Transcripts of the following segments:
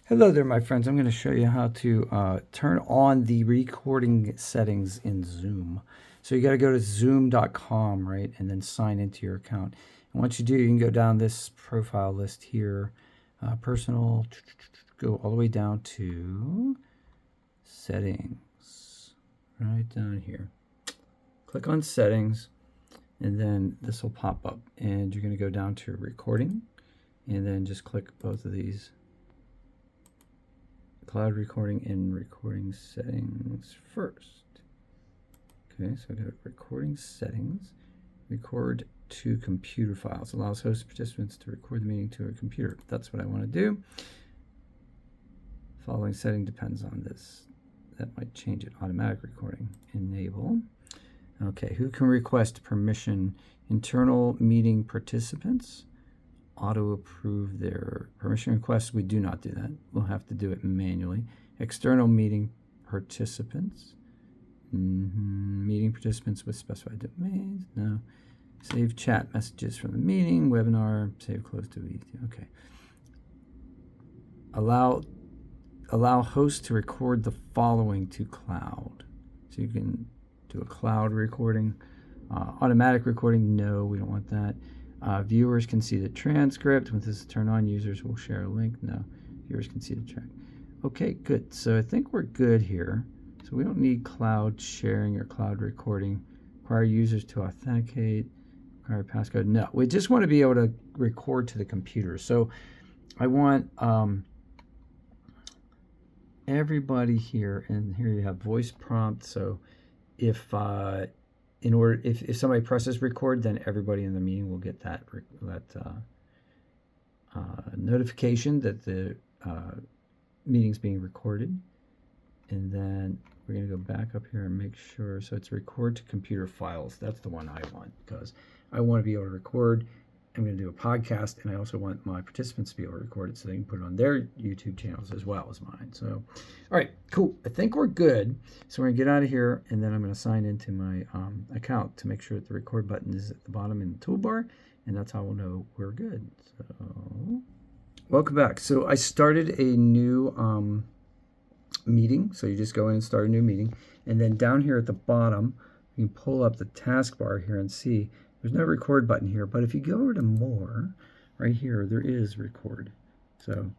Hello there, my friends. I'm going to show you how to turn on the recording settings in Zoom. So you got to go to zoom.com, right, and then sign into your account. And once you do, you can go down this profile list here, personal, go all the way down to settings, right down here. Click on settings, and then this will pop up. And you're going to go down to recording, and then just click both of these. Cloud recording and recording settings first. Okay, so go to recording settings, record to computer files, allows host participants to record the meeting to a computer. That's what I want to do. Following setting depends on this. That might change it. Automatic recording, enable. Okay, who can request permission? Internal meeting participants. Auto approve their permission requests. We do not do that. We'll have to do it manually. External meeting participants. Meeting participants with specified domains. No. Save chat messages from the meeting. Webinar. Save close to VT. Okay. Allow host to record the following to cloud. So you can do a cloud recording. Automatic recording. No, we don't want that. Viewers can see the transcript. When this is turned on, users will share a link. No, viewers can see the track. Okay, good. So I think we're good here. So we don't need cloud sharing or cloud recording. Require users to authenticate. Require passcode. No, we just want to be able to record to the computer. So I want everybody here, and here you have voice prompt. So if if somebody presses record, then everybody in the meeting will get that notification that the meeting's being recorded. And then we're going to go back up here and make sure. So it's record to computer files. That's the one I want, because I want to be able to record. I'm going to do a podcast, and I also want my participants to be able to record it so they can put it on their YouTube channels as well as mine. So, all right, cool. I think we're good. So we're going to get out of here, and then I'm going to sign into my account to make sure that the record button is at the bottom in the toolbar, and that's how we'll know we're good. So, welcome back. So I started a new meeting. So you just go in and start a new meeting, and then down here at the bottom, you can pull up the taskbar here and see there's no record button here, but if you go over to more, right here, there is record. So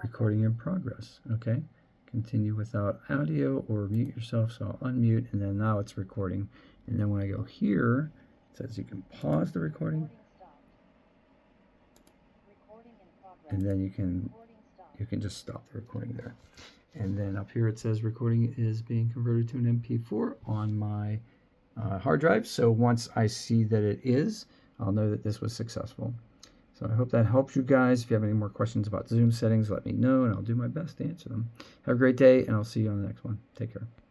recording in progress, okay? Continue without audio or mute yourself, so I'll unmute, and then now it's recording. And then when I go here, it says you can pause the recording, and then you can just stop the recording there. And then up here it says recording is being converted to an MP4 on my hard drive. So once I see that it is, I'll know that this was successful. So I hope that helps you guys. If you have any more questions about Zoom settings, let me know, and I'll do my best to answer them. Have a great day, and I'll see you on the next one. Take care.